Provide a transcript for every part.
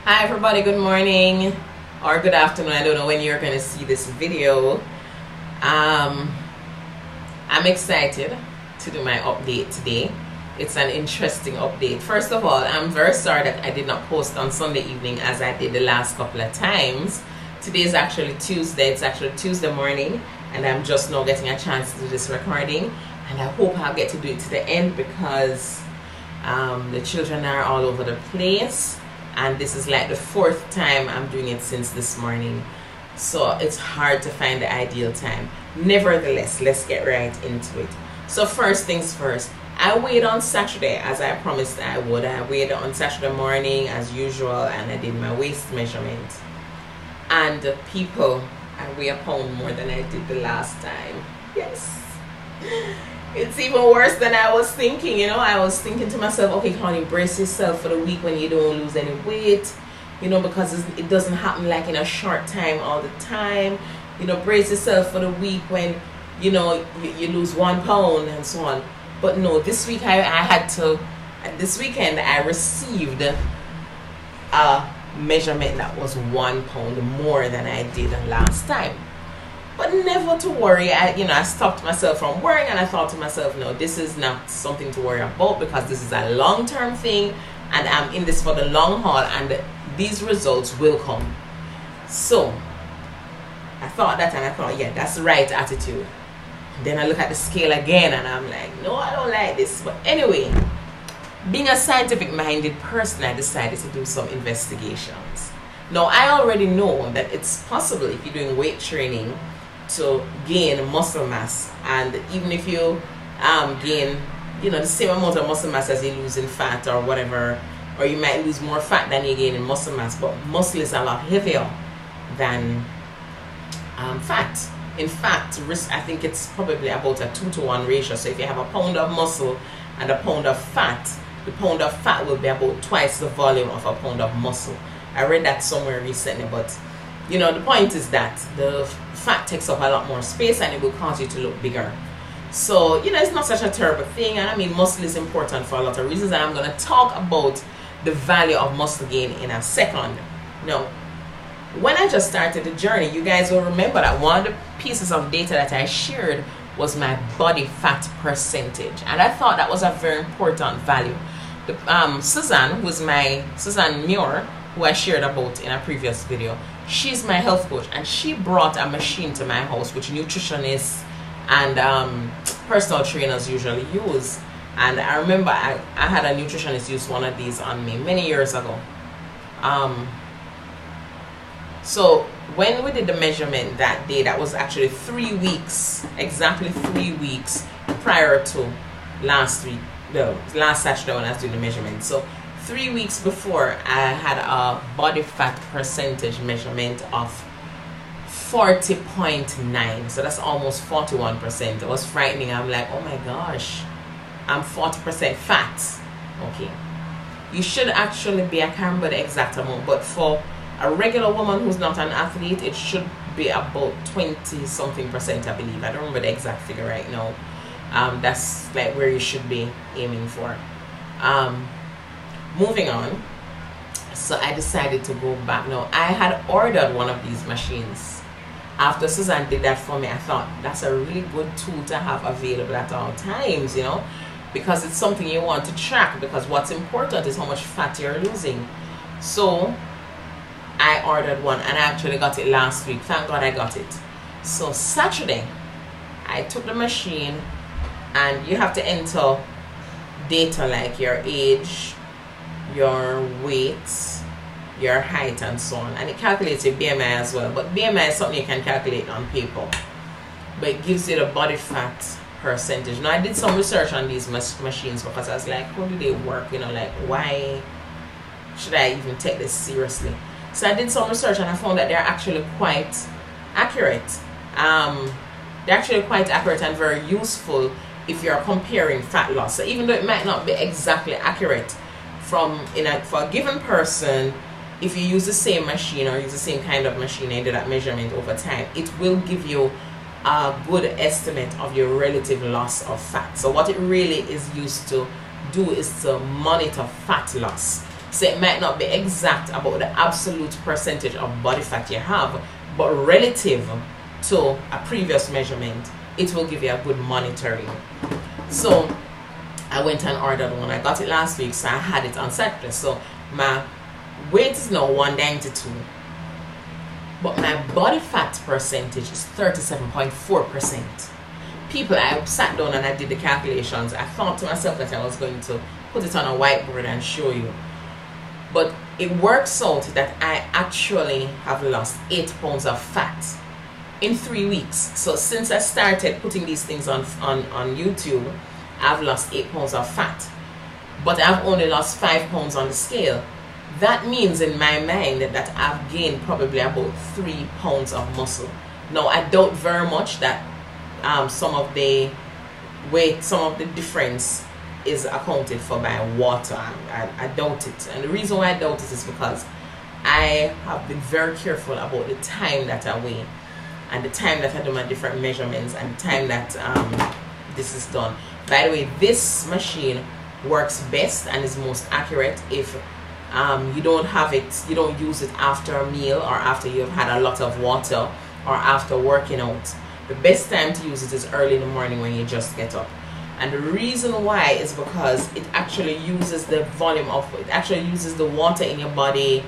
Hi everybody, good morning or good afternoon. I don't know when you're going to see this video. I'm excited to do my update today. It's an interesting update. First of all, I'm very sorry that I did not post on Sunday evening as I did the last couple of times. Today is actually Tuesday. It's actually Tuesday morning and I'm just now getting a chance to do this recording, and I hope I'll get to do it to the end because the children are all over the place. And this is like the fourth time I'm doing it since this morning, so it's hard to find the ideal time. Nevertheless, let's get right into it. So first things first, I weighed on Saturday as I promised I would. I weighed on Saturday morning as usual and I did my waist measurement. And people, I weigh a pound more than I did the last time. Yes. It's even worse than I was thinking, you know. I was thinking to myself, okay, Claudine, brace yourself for the week when you don't lose any weight, you know, because it doesn't happen like in a short time all the time. You know, brace yourself for the week when, you know, you lose 1 pound and so on. But no, this week this weekend I received a measurement that was 1 pound more than I did last time. But never to worry. I stopped myself from worrying, and I thought to myself, no, this is not something to worry about because this is a long-term thing and I'm in this for the long haul and these results will come. So I thought that, and I thought, yeah, that's the right attitude. Then I look at the scale again and I'm like, no, I don't like this. But anyway, being a scientific minded person, I decided to do some investigations. Now I already know that it's possible if you're doing weight training to gain muscle mass, and even if you gain, you know, the same amount of muscle mass as you lose in fat or whatever, or you might lose more fat than you gain in muscle mass, but muscle is a lot heavier than fat. In fact, I think it's probably about a 2-to-1 ratio. So if you have a pound of muscle and a pound of fat, the pound of fat will be about twice the volume of a pound of muscle. I read that somewhere recently, but you know, the point is that the fat takes up a lot more space and it will cause you to look bigger. So, you know, it's not such a terrible thing. And I mean, muscle is important for a lot of reasons, and I'm going to talk about the value of muscle gain in a second. Now, when I just started the journey, you guys will remember that one of the pieces of data that I shared was my body fat percentage, and I thought that was a very important value. Suzanne Muir, who I shared about in a previous video, she's my health coach, and she brought a machine to my house which nutritionists and personal trainers usually use. And I remember I had a nutritionist use one of these on me many years ago. So when we did the measurement that day, that was actually 3 weeks, exactly 3 weeks prior to last Saturday when I was doing the measurement. So 3 weeks before, I had a body fat percentage measurement of 40.9. So that's almost 41%. It was frightening. I'm like, oh my gosh, I'm 40% fat. Okay. You should actually be, I can't remember the exact amount, but for a regular woman who's not an athlete, it should be about 20-something%, I believe. I don't remember the exact figure right now. That's like where you should be aiming for. Moving on, so I decided to go back. Now, I had ordered one of these machines. After Suzanne did that for me, I thought that's a really good tool to have available at all times, you know, because it's something you want to track, because what's important is how much fat you're losing. So I ordered one and I actually got it last week. Thank God I got it. So Saturday, I took the machine, and you have to enter data like your age, your weight, your height, and so on, and it calculates your BMI as well. But BMI is something you can calculate on paper, but it gives you the body fat percentage. Now I did some research on these machines because I was like, how do they work, you know, like why should I even take this seriously? So I did some research and I found that they're actually quite accurate. They're actually quite accurate and very useful if you're comparing fat loss. So even though it might not be exactly accurate for a given person, if you use the same machine or use the same kind of machine and do that measurement over time, it will give you a good estimate of your relative loss of fat. So what it really is used to do is to monitor fat loss. So it might not be exact about the absolute percentage of body fat you have, but relative to a previous measurement, it will give you a good monitoring. So I went and ordered one. I got it last week, so I had it on Saturday. So my weight is now 192, but my body fat percentage is 37.4%. People, I sat down and I did the calculations. I thought to myself that I was going to put it on a whiteboard and show you, but it works out that I actually have lost 8 pounds of fat in 3 weeks. So since I started putting these things on YouTube, I've lost 8 pounds of fat, but I've only lost 5 pounds on the scale. That means in my mind that I've gained probably about 3 pounds of muscle. Now I doubt very much that some of the difference is accounted for by water. I doubt it, and the reason why I doubt it is because I have been very careful about the time that I weigh, and the time that I do my different measurements, and the time that this is done. By the way, this machine works best and is most accurate if you don't use it after a meal or after you've had a lot of water or after working out. The best time to use it is early in the morning when you just get up. And the reason why is because it actually uses the water in your body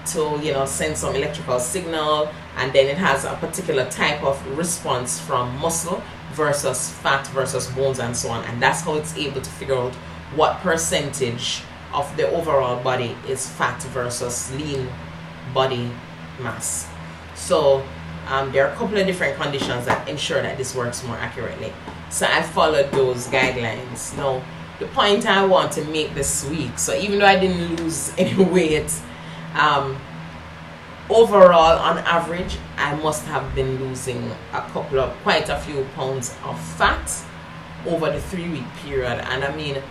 to, you know, send some electrical signal, and then it has a particular type of response from muscle versus fat versus bones and so on, and that's how it's able to figure out what percentage of the overall body is fat versus lean body mass. So there are a couple of different conditions that ensure that this works more accurately. So I followed those guidelines. Now, the point I want to make this week, so even though I didn't lose any weight, overall on average I must have been losing quite a few pounds of fat over the 3-week period. And I mean,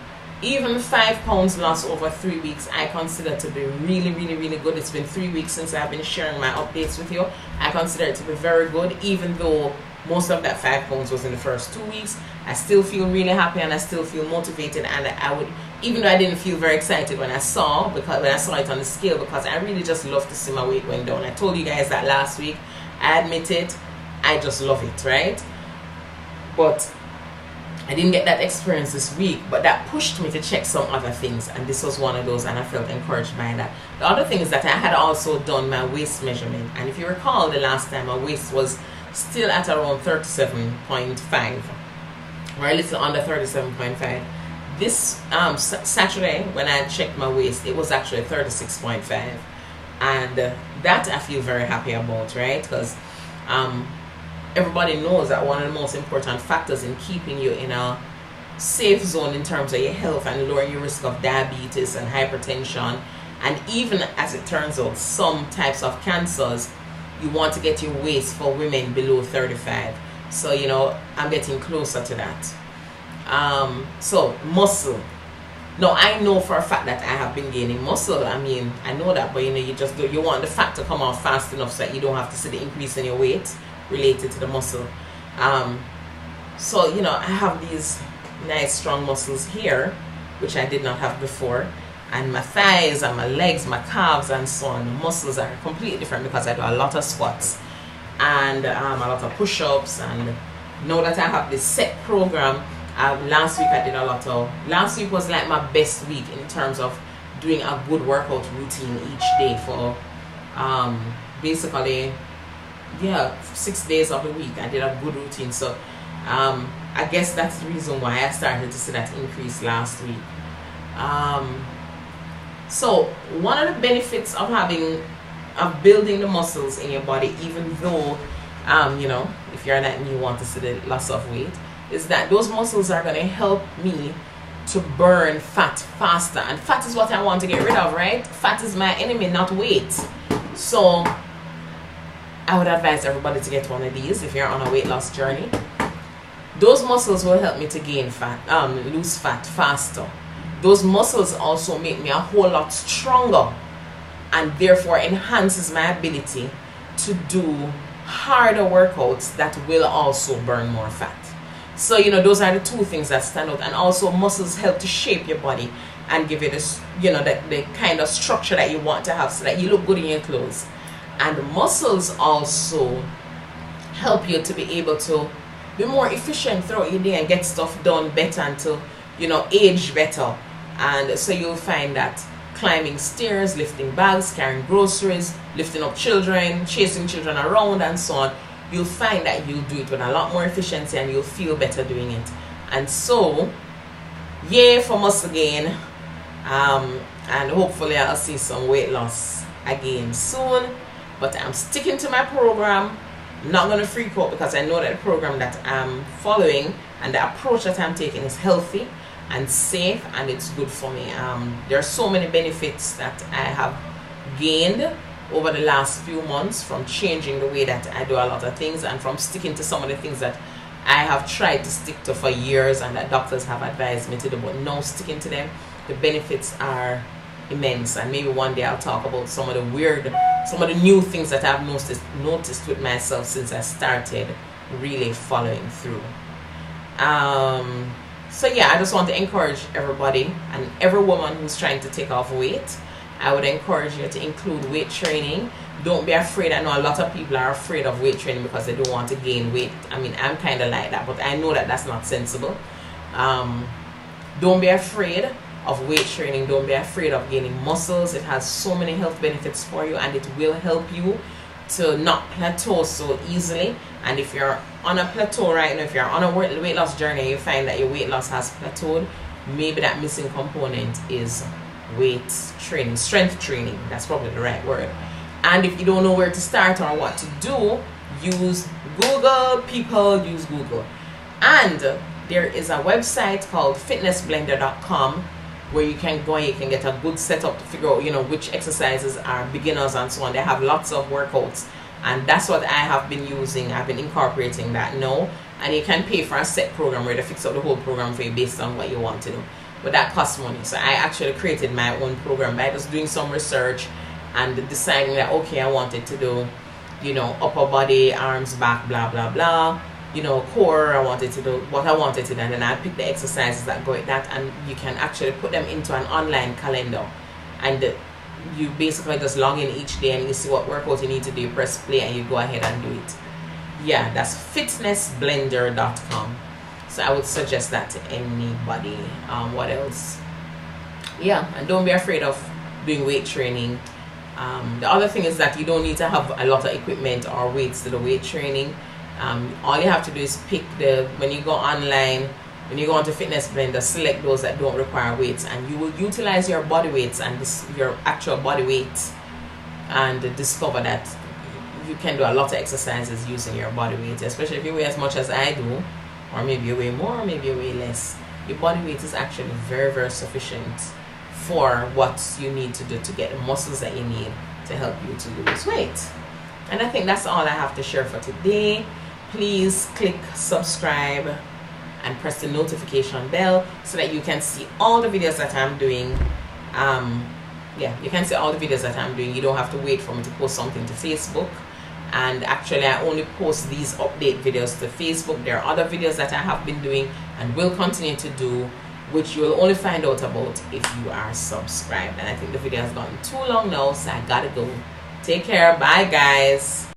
even 5 pounds lost over 3 weeks I consider to be really, really, really good. It's been 3 weeks since I've been sharing my updates with you. I consider it to be very good, even though most of that 5 pounds was in the first 2 weeks. I still feel really happy and I still feel motivated, and I would, even though I didn't feel very excited when I saw it on the scale, because I really just love to see my weight went down. I told you guys that last week. I admit it, I just love it, right? But I didn't get that experience this week, but that pushed me to check some other things, and this was one of those, and I felt encouraged by that. The other thing is that I had also done my waist measurement, and if you recall, the last time my waist was still at around 37.5, or a little under 37.5. This Saturday, when I checked my waist, it was actually 36.5, and that I feel very happy about, right? Because everybody knows that one of the most important factors in keeping you in a safe zone in terms of your health and lowering your risk of diabetes and hypertension, and even, as it turns out, some types of cancers, you want to get your waist for women below 35. So, you know, I'm getting closer to that. So muscle. Now I know for a fact that I have been gaining muscle. I mean, I know that, but you know, you want the fat to come off fast enough so that you don't have to see the increase in your weight related to the muscle. So, you know, I have these nice strong muscles here, which I did not have before, and my thighs and my legs, my calves and so on. The muscles are completely different because I do a lot of squats and a lot of push-ups, and now that I have this set program, last week was like my best week in terms of doing a good workout routine each day for basically 6 days of the week. I did a good routine, so I guess that's the reason why I started to see that increase last week. So one of the benefits of building the muscles in your body, even though you know, if you're like me, you want to see the loss of weight, is that those muscles are going to help me to burn fat faster. And fat is what I want to get rid of, right? Fat is my enemy, not weight. So I would advise everybody to get one of these if you're on a weight loss journey. Those muscles will help me to gain fat, lose fat faster. Those muscles also make me a whole lot stronger, and therefore enhances my ability to do harder workouts that will also burn more fat. So, you know, those are the two things that stand out. And also, muscles help to shape your body. and give you this, the kind of structure that you want to have so that you look good in your clothes. And muscles also help you to be able to be more efficient throughout your day and get stuff done better and to, age better. And so you'll find that climbing stairs, lifting bags, carrying groceries, lifting up children, chasing children around, and so on, you'll find that you'll do it with a lot more efficiency and you'll feel better doing it. And so, yay for muscle gain. And hopefully I'll see some weight loss again soon. But I'm sticking to my program. I'm not going to freak out because I know that the program that I'm following and the approach that I'm taking is healthy and safe, and it's good for me. There are so many benefits that I have gained over the last few months from changing the way that I do a lot of things and from sticking to some of the things that I have tried to stick to for years and that doctors have advised me to do, but now sticking to them, the benefits are immense. And maybe one day I'll talk about some of the new things that I've noticed with myself since I started really following through. So yeah, I just want to encourage everybody and every woman who's trying to take off weight. I would encourage you to include weight training. Don't be afraid. I know a lot of people are afraid of weight training because they don't want to gain weight. I mean, I'm kind of like that, but I know that that's not sensible. Don't be afraid of weight training. Don't be afraid of gaining muscles. It has so many health benefits for you, and it will help you to not plateau so easily. And if you're on a plateau right now, if you're on a weight loss journey, you find that your weight loss has plateaued, maybe that missing component is weight training, strength training. That's probably the right word. And if you don't know where to start or what to do, use Google. People use Google. And there is a website called fitnessblender.com where you can go and you can get a good setup to figure out, which exercises are beginners and so on. They have lots of workouts, and that's what I have been using. I've been incorporating that now, and you can pay for a set program where they fix up the whole program for you based on what you want to do, but that costs money. So I actually created my own program by just doing some research and deciding that, okay, I wanted to do, upper body, arms, back, blah blah blah, core. I wanted to do what I wanted to do, and then I picked the exercises that go with that, and you can actually put them into an online calendar, and you basically just log in each day and you see what workout you need to do, you press play and you go ahead and do it. Yeah, that's fitnessblender.com. So I would suggest that to anybody. What else? Yeah, and don't be afraid of doing weight training. The other thing is that you don't need to have a lot of equipment or weights to do weight training. All you have to do is pick when you go online, when you go onto Fitness Blender, select those that don't require weights, and you will utilize your body weights and your actual body weight, and discover that you can do a lot of exercises using your body weight, especially if you weigh as much as I do, or maybe you weigh more, or maybe you weigh less. Your body weight is actually very, very sufficient for what you need to do to get the muscles that you need to help you to lose weight. And I think that's all I have to share for today. Please click subscribe and press the notification bell so that you can see all the videos that I'm doing. You can see all the videos that I'm doing. You don't have to wait for me to post something to Facebook. And actually I only post these update videos to Facebook. There are other videos that I have been doing and will continue to do, which you will only find out about if you are subscribed. And I think the video has gotten too long now, so I gotta go. Take care. Bye guys.